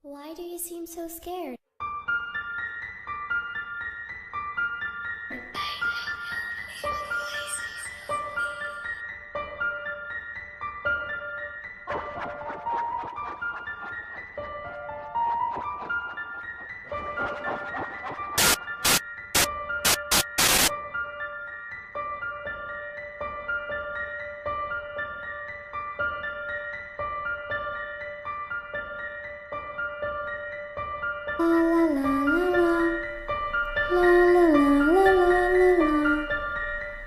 Why do you seem so scared? La la la la la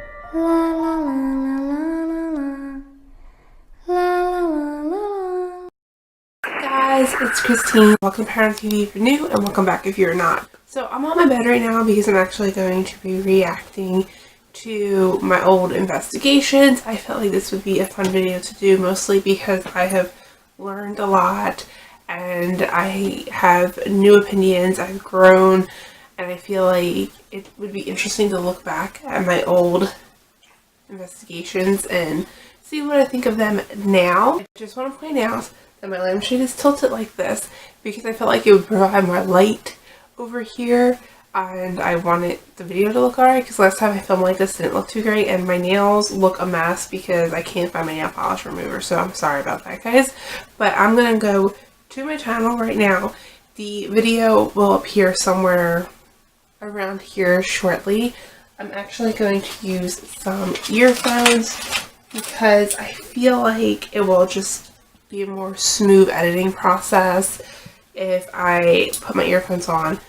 la la la la la la. Guys, it's Christine. Welcome to ParanormalTV if you're new, and welcome back if you're not. So I'm on my bed right now because I'm actually going to be reacting to my old investigations. I felt like this would be a fun video to do, mostly because I have learned a lot and I have new opinions. I've grown, and I feel like it would be interesting to look back at my old investigations and see what I think of them now. I just want to point out that my lampshade is tilted like this because I felt like it would provide more light over here, and I wanted the video to look alright because last time I filmed like this it didn't look too great, and my nails look a mess because I can't find my nail polish remover, so I'm sorry about that, guys. But I'm gonna go to my channel right now. The video will appear somewhere around here shortly. I'm actually going to use some earphones because I feel like it will just be a more smooth editing process if I put my earphones on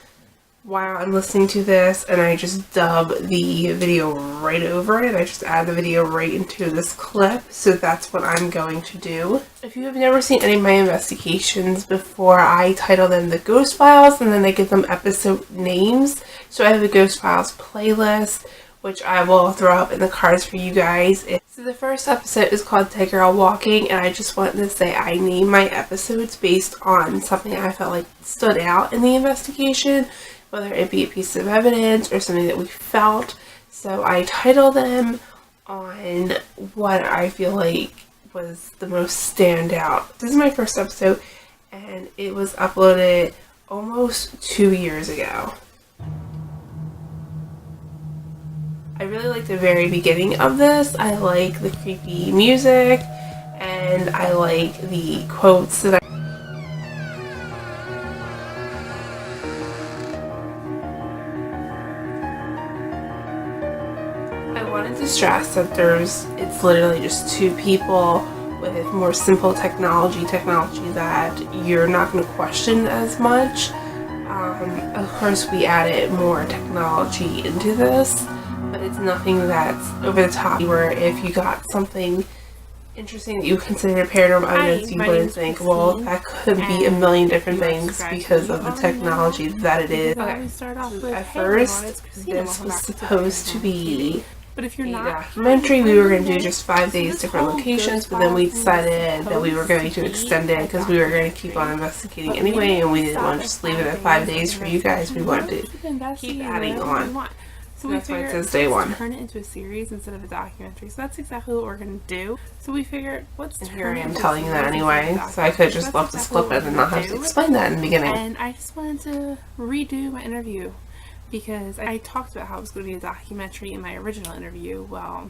while I'm listening to this and I just dub the video right over it. I just add the video right into this clip, so that's what I'm going to do. If you have never seen any of my investigations before, I title them the Ghost Files and then I give them episode names. So I have a Ghost Files playlist, which I will throw up in the cards for you guys. So the first episode is called Dead Girl Walking, and I just wanted to say I name my episodes based on something I felt like stood out in the investigation, whether it be a piece of evidence or something that we felt. So I title them on what I feel like was the most standout. This is my first episode, and it was uploaded almost 2 years ago. I really like the very beginning of this. I like the creepy music, and I like the quotes that I wanted to stress that it's literally just two people with more simple technology that you're not going to question as much. Of course, we added more technology into this, but it's nothing that's over the top where if you got something interesting that you consider paranormal evidence, you wouldn't think, well, that could be a million different things because of the technology that it is. Okay, at first, this was supposed to be a documentary. We were going to do just 5 days, different locations, but then we decided that we were going to extend it because we were going to keep on investigating anyway, and we didn't want to just leave it at 5 days for you guys. We wanted to keep adding on. So that's why it says day one. Turn it into a series instead of a documentary. So that's exactly what we're going to do. So we figured, and here I am telling you that anyway, so I could just left this clip and not have to explain that in the beginning. And I just wanted to redo my interview because I talked about how it was going to be a documentary in my original interview. Well,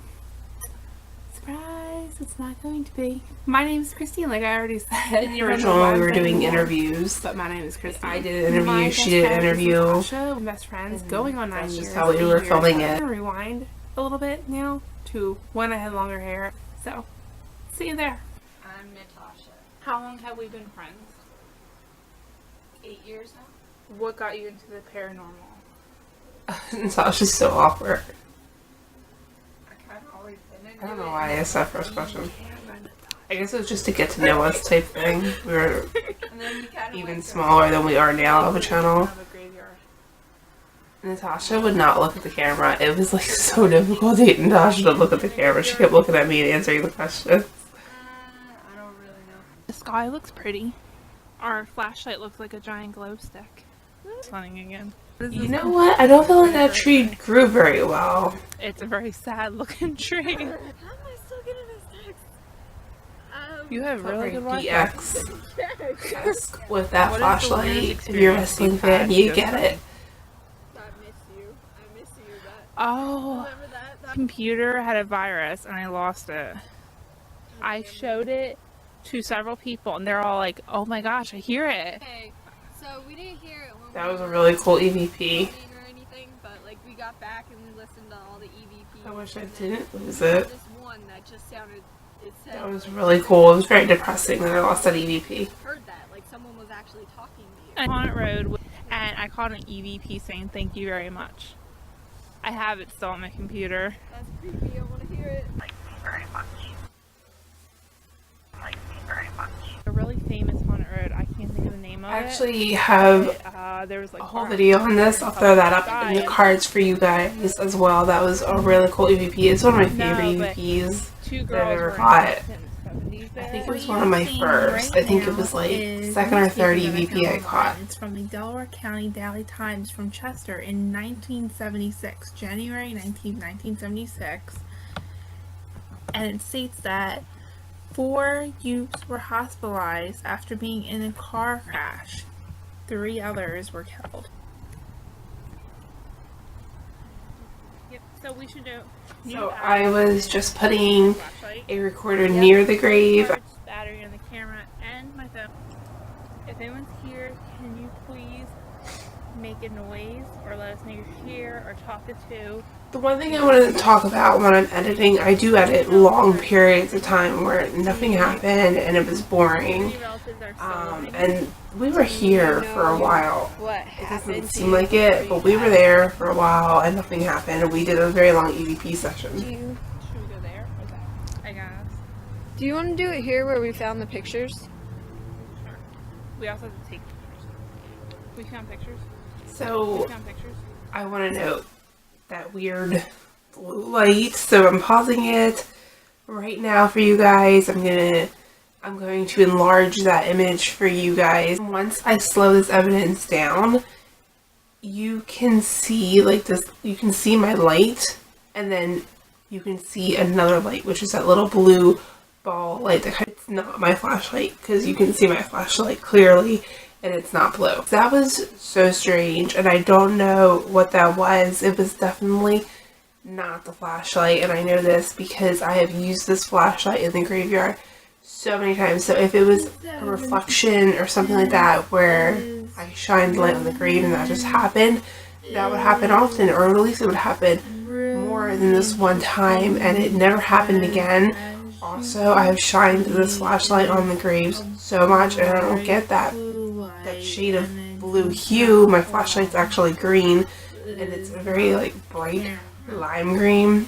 surprise, it's not going to be. My name is Christine, like I already said. In the original one, we were doing interviews. But my name is Christine. I did an interview, she did an interview. Natasha, we're best friends, going on 9 years. That's just how we were filming it. I'm going to rewind a little bit now to when I had longer hair. So, see you there. I'm Natasha. How long have we been friends? 8 years now. What got you into the paranormal? Natasha's so awkward. I kind of always been into I don't know it. why I asked that first question. I guess it was just to get to know us type thing. We were And then we kind of even smaller than we are now of a channel. Natasha would not look at the camera. It was like so difficult to get Natasha to look at the camera. She kept looking at me and answering the questions. I don't really know. The sky looks pretty. Our flashlight looks like a giant glow stick. It's funny again. You know what? I don't feel like that tree grew very well. It's a very sad looking tree. How am I still getting this text? You have really good Wi-Fi. DX with that What is the flashlight. weirdest If you're a experience wrestling you've fan, had you just get from- it. I miss you. I miss you. Oh, Remember that? computer had a virus and I lost it. I showed it to several people and they're all like, "Oh my gosh, I hear it." Okay, so we didn't hear it when That we was a were really cool EVP. filming or anything, but like we got back and we listened to all the EVPs. I wish I and then didn't lose we heard it. This one that just sounded. It said, That was like, really cool. It was very depressing that I lost that EVP. Heard that like someone was actually talking to you. On Haunted Road, and I called an EVP saying thank you very much. I have it still on my computer. That's creepy. I want to hear it. A really famous Haunted Road. I can't think of the name of I it. actually have There was like a whole farms video on this. I'll throw that up in the cards for you guys as well. That was a really cool EVP. It's one of my favorite but EVPs. two that girls I've ever were caught. in the 70s I there. think it was What one of my you're seeing first. right I think it now was like is second or third newspaper that EVP I caught. It's from the Delaware County Daily Times from Chester in 1976, January 1976. And it states that 4 youths were hospitalized after being in a car crash. 3 others were killed. Yep, so we should do. So I was just putting Flashlight. a recorder near the grave. Charge, battery on the camera and my phone. If anyone's here, can you please make a noise or let us know you're here or talk to two? The one thing I wanted to talk about when I'm editing, I do edit long periods of time where nothing happened and it was boring. Three relatives are still living. And we were here for a while. What It happened? doesn't seem like it, but we were there for a while and nothing happened. And we did a very long EVP session. Should we go there or that? I guess. Do you want to do it here where we found the pictures? Sure. We also have to take pictures. We found pictures. So We found pictures. I want to note that weird blue light. So I'm pausing it right now for you guys. I'm going to enlarge that image for you guys. Once I slow this evidence down, you can see like this. You can see my light, and then you can see another light, which is that little blue ball light. It's not my flashlight because you can see my flashlight clearly. And it's not blue. That was so strange, and I don't know what that was. It was definitely not the flashlight, and I know this because I have used this flashlight in the graveyard so many times. So if it was a reflection or something like that where I shined light on the grave and that just happened, that would happen often, or at least it would happen more than this one time, and it never happened again. Also, I have shined this flashlight on the graves so much, and I don't get that shade of blue hue. My flashlight's actually green, and it's a very like bright lime green.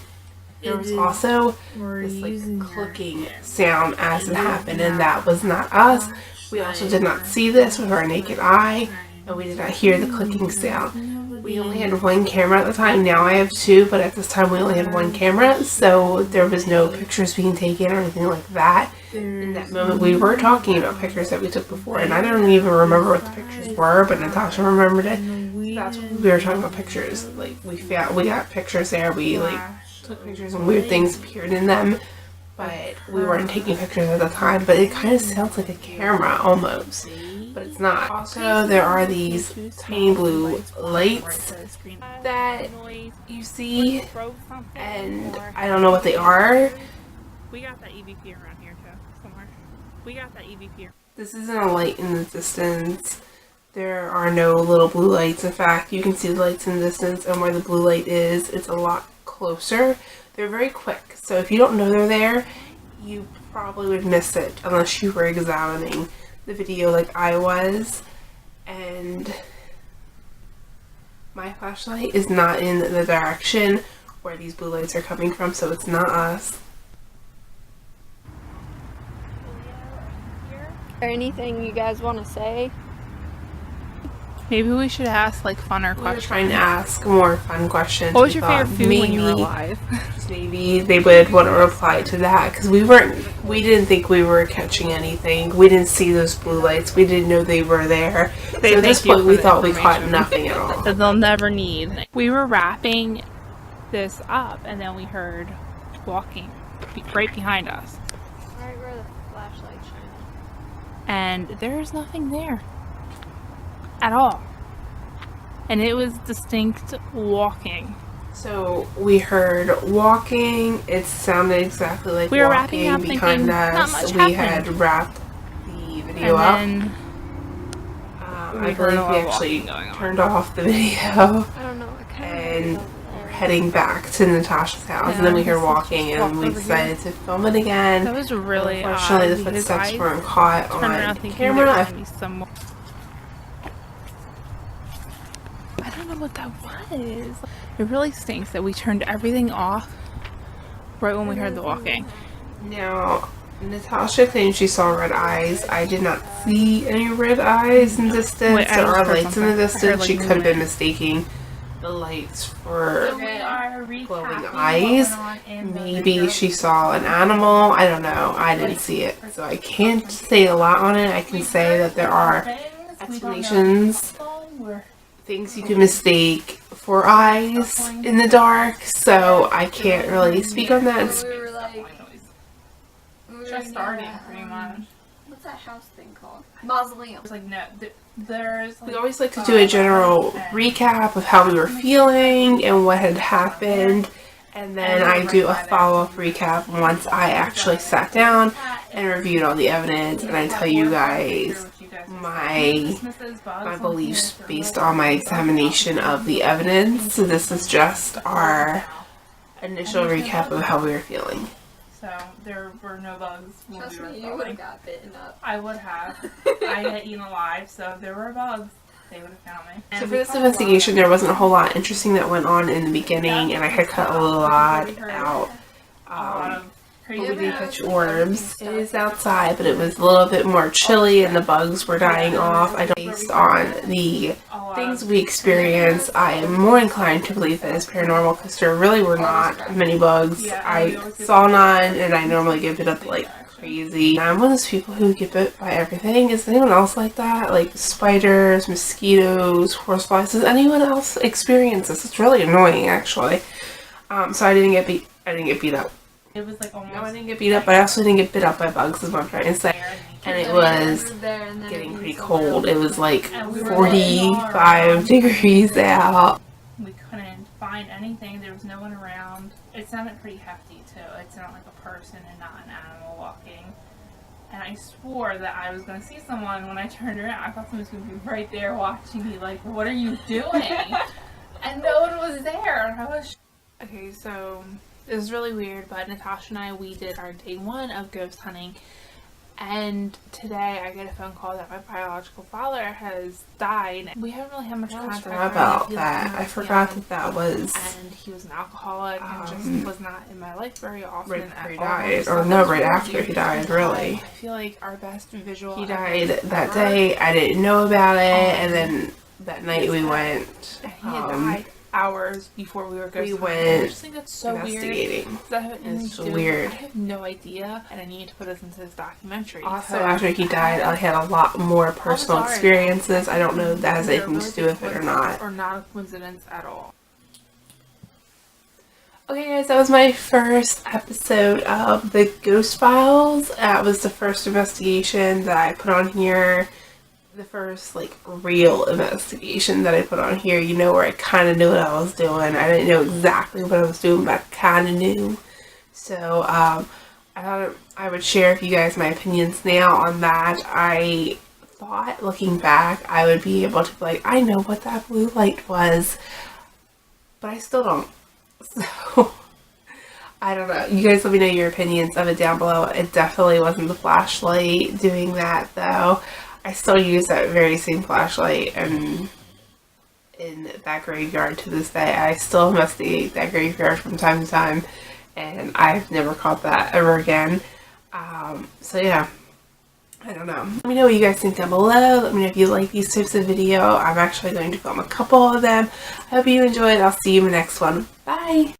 There was also this like clicking sound as it happened, and that was not us. We also did not see this with our naked eye, and we did not hear the clicking sound. We only had one camera at the time. Now I have 2, but at this time we only had 1 camera, so there was no pictures being taken or anything like that. In that moment, we were talking about pictures that we took before, and I don't even remember what the pictures were, but Natasha remembered it. That's when we were talking about pictures. Like we got pictures there. We like took pictures and weird things appeared in them, but we weren't taking pictures at the time. But it kind of sounds like a camera almost. But it's not. Also, there are these tiny blue lights that you see, and I don't know what they are. We got that EVP around here too, somewhere. We got that EVP. This isn't a light in the distance. There are no little blue lights. In fact, you can see the lights in the distance, and where the blue light is, it's a lot closer. They're very quick, so if you don't know they're there, you probably would miss it unless you were examining the video like I was. And my flashlight is not in the direction where these blue lights are coming from, so it's not us. Or anything you guys want to say? Maybe we should ask like funner We were questions. trying to ask more fun questions. What was We your favorite thought food when you were maybe- alive? Maybe they would want to reply to that because we didn't think we were catching anything. We didn't see those blue lights. We didn't know they were there. So at this thank you point, for we the thought we caught information. nothing at all. That they'll never need. We were wrapping this up and then we heard walking right behind us. Right where the flashlight and there's nothing there at all. And it was distinct walking. So we heard walking. It sounded exactly like We were wrapping walking up behind thinking, not us. much We happened. had wrapped the video up. And then I we heard believe a we little actually walking going on. turned off the video I don't know. I kind and we're heading back to Natasha's house. And then we heard walking and we decided to film it again. that was really Unfortunately, odd the because footsteps I weren't caught turned around on thinking camera. there was gonna be some more. I don't know what that was. It really stinks that we turned everything off right when we heard the walking. Now, Natasha claims she saw red eyes. I did not see any red eyes in the distance. Wait, I There just are heard lights in the something. I heard, distance. like, She could have been movement. mistaking the lights for We are glowing recapping what eyes. went on in the Maybe video. she saw an animal. I don't know. I didn't see it. So I can't say a lot on it. I can say that there are explanations, things you can mistake for eyes in the dark. So I can't really speak on that. of. We were like, we were Just in, starting, pretty much. What's that house thing called? Mausoleum. It's like no, there's. We always like to do a general recap of how we were feeling and what had happened, and then I do a follow-up recap once I actually sat down and reviewed all the evidence, and I tell you guys my beliefs based on my examination of the evidence. So this is just our initial recap of how we were feeling. So there were no bugs when Trust we were me, you would filming. have got bitten up. I would have. I had eaten alive, so if there were bugs, they would have found me. So for this investigation, there wasn't a whole lot interesting that went on in the beginning, and I had cut a lot out. A lot of crazy We did Yeah, catch but- orbs. It is outside, but it was a little bit more chilly, and the bugs were dying off. I don't, based on the things we experienced, I am more inclined to believe that it's paranormal because there really were not many bugs. I saw none, and I normally give it up like crazy. I'm one of those people who get bit by everything. Is anyone else like that? Like spiders, mosquitoes, horseflies? Does anyone else experience this? It's really annoying, actually. So I didn't get beat. I didn't get beat up. It was like almost. No, I didn't get beat up, but I also didn't get bit up by bugs, is what I'm trying to say. And it was getting pretty cold. It was like 45 degrees out. We couldn't find anything. There was no one around. It sounded pretty hefty too. It sounded like a person and not an animal walking. And I swore that I was going to see someone when I turned around. I thought someone was going to be right there watching me, like, what are you doing? And no one was there. And I was. Okay, so it was really weird, but Natasha and I, we did our day one of ghost hunting. And today I get a phone call that my biological father has died. We haven't really had much I contact. forgot about that. I forgot that was And he was an alcoholic and just was not in my life very often. right before he at all. died. So Or no, that's right really after weird. he died, really. I feel like our best visual. He died evidence that ever. day. I didn't know about it, and then that night we went And he had died hours before we were ghost hunting. went I just think that's so weird. investigating. That I have anything It's to do- weird. I have no idea, and I need to put this into this documentary. Also, because after he died, I had a lot more personal sorry. experiences. I don't know if that has they're anything to do with it or not. Or not a coincidence at all. Okay guys, that was my first episode of the Ghost Files. That was the first investigation that I put on here. The first like real investigation that I put on here, you know, where I kind of knew what I was doing. I didn't know exactly what I was doing, but I kind of knew. So I thought I would share with you guys my opinions now on that. I thought, looking back, I would be able to be like, I know what that blue light was, but I still don't. So I don't know. You guys let me know your opinions of it down below. It definitely wasn't the flashlight doing that, though. I still use that very same flashlight and in that graveyard to this day. I still investigate that graveyard from time to time, and I've never caught that ever again. So yeah, I don't know. Let me know what you guys think down below. Let me know if you like these types of video. I'm actually going to film a couple of them. I hope you enjoyed. I'll see you in the next one. Bye!